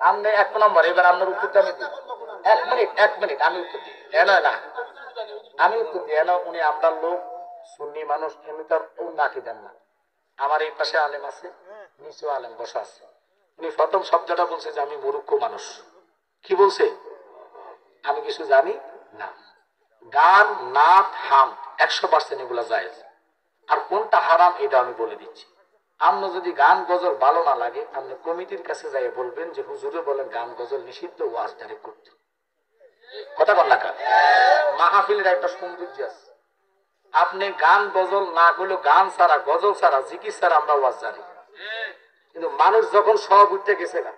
আপনি 1 নম্বর, এবার আপনার উত্তরটা আমি দিই। 1 মিনিট আমি উত্তর দিই। না আমি উত্তর দিই। উনি আমরা লোক সুন্নি মানুষ, এমনি তার নাকি দেন না। আমার এই পাশে আলেম আছে, নিচেও আলেম বসা আছে। উনি প্রথম শব্দটা বলছে যে আমি মূর্খ মানুষ। কি বলছে? আমি কিছু জানি না। গান, নাচ, হাম 100% এগুলা জায়েজ। আর কোনটা হারাম এটা আমি বলে দিচ্ছি। আপনি যদি গান গজল ভালো না লাগে, আপনি কমিটির কাছে যাই বলবেন যে হুজুরে বলেন গান গজল নিষিদ্ধ, ওয়াজ ডাইরেক্ট করতে। কথা বল না। মাহফিলের একটা সৌন্দর্য আছে। আপনি গান গজল না করলেও গান ছাড়া, গজল ছাড়া, জিকির ছাড়া আমরা ওয়াজ জানি। কিন্তু মানুষ যখন সব উঠতে গেছে না,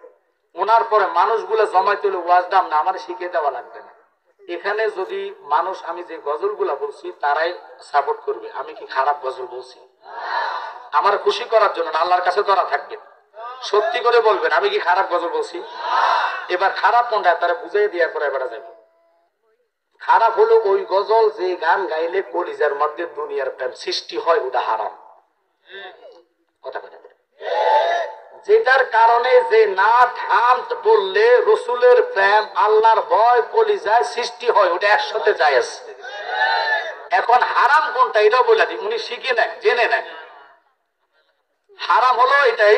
ওনার পরে মানুষগুলো জমাইতে হলে ওয়াজ দাম না আমার শিখিয়ে দেওয়া লাগবে না। এখানে যদি মানুষ, আমি যে গজলগুলা বলছি তারাই সাপোর্ট করবে। আমি কি খারাপ গজল বলছি? আমার খুশি করার জন্য না, আল্লাহর কাছে ধরা থাকবে। সত্যি করে বলবেন আমি কি খারাপ গজল বলছি? এবার খারাপ কোনটা তারা বুঝাই দিয়া করে এবার যাবে। খারাপ হলো ওই গজল যে গান গাইলে কলিজার মধ্যে দুনিয়ার প্রেম সৃষ্টি হয়, ওটা হারাম। কথা কথা যেটার কারণে যে নাচ হাম বললে রসুলের প্রেম, আল্লাহর ভয় কলিজায় সৃষ্টি হয়, ওটা একসাথে জায়েজ। এখন হারাম কোনটা এটাও বলে দিই, উনি শিখে নেন, জেনে নেন। হারাম হলো এটাই,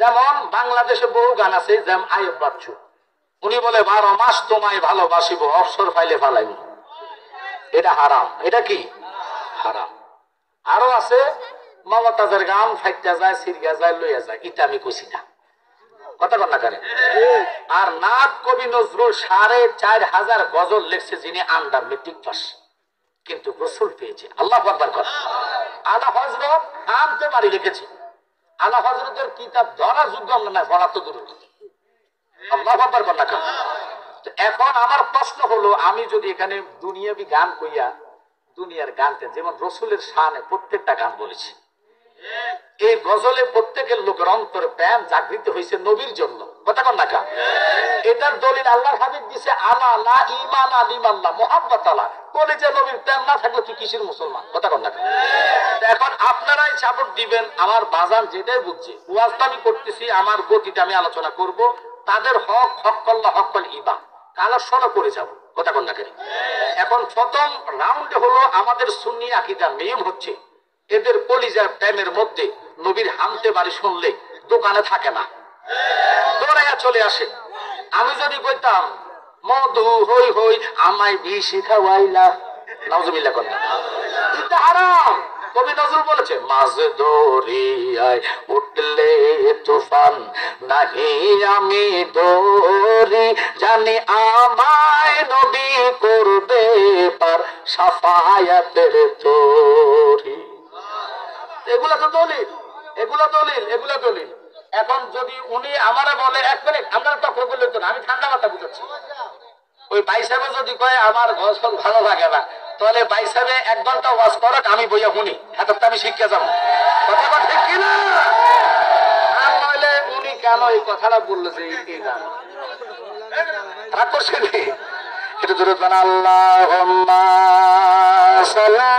যেমন বাংলাদেশে বহু গান আছে, যেমন আইয়ুব বাচ্চু, উনি বলে 12 মাস তোমায় ভালোবাসিব, অবসর ফাইলে ফালাইব। এটা হারাম। এটা কি হারাম? আরো আছে মমতাজের গান, ফাইটা যায়, সিরিয়া যায়, লইয়া যায়, এটা আমি কইছি না। কথা কন না কেন? আর নাথ কবি নজরুল 4500 গজল লিখছে, যিনি আন্ডার মেট্রিক পাস, কিন্তু গোসল পেয়েছে। আল্লাহু আকবার কর। আলা হযরত আনতে পারি লিখেছে। আলা হযরতের কিতাব ধরার যোগ্য আমরা না, পড়া তো দূর। আল্লাহু আকবার কর না কেন? এখন আমার প্রশ্ন হলো, আমি যদি এখানে দুনিয়াবি গান কইয়া দুনিয়ার গানতে, যেমন রসুলের শানে প্রত্যেকটা গান বলেছি, এই গজলে প্রত্যেকের লোকের অন্তরে প্রেম জাগৃত হয়েছে নবীর জন্য। কথা কন না কা? এটার দলিল আল্লাহর হাবিব দিছে, আলা লা ঈমান লিমাল্লাহ মুহাব্বাত আলা। কলিজা নবীর প্রেম না থাকলে তুই কিসের মুসলমান? কথা কন না কা? এখন আপনারাই সাপোর্ট দিবেন। আমার বাজান যেটাই বুঝছে, ওয়াজটা আমি করতেছি, আমার গতিতে আমি আলোচনা করব। তাদের হক হক্কাল্লাহ হক্কাল ইবা কালাসনা করে যাব। কথা কন না কেন? এখন প্রথম রাউন্ডে হলো আমাদের সুন্নি আকীদার নিয়ম হচ্ছে, এদের কলিজার প্রেমের মধ্যে নবীর হামতে বাড়ি শুনলে দোকানে থাকে না, দৌড়াইয়া চলে আসে। আমি যদি কইতাম মধু হই হই আমায় বেশি খাওয়াইলা, নাউজুবিল্লাহ কর না, এটা হারাম। কবি নজরুল বলেছে, মাঝ দরিয়ায় উঠলে তুফান, নাহি আমি দরি, জানি আমায় নবী করবে পার, সাফায়াতের তরি। এগুলা তো দলিল, এগুলা দলিল, এগুলা দলিল। এখন যদি উনি আমারে বলে, 1 মিনিট আমরা তর্ক করলে তো না, আমি ঠান্ডা মাথা বুঝাচ্ছি। ওই ভাই সাহেব যদি কয় আমার গজল ভালো লাগে না, তাহলে ভাই সাহেব 1 ঘন্টা ওয়াজ করক, আমি বইয়া শুনি, এতটা আমি শিখে যাবো। কথা ঠিক কিনা? আর নইলে উনি কেন এই কথাটা বললো যে এই গান রাগ করছেন? এটা দূরে আল্লাহুম্মা সাল্লি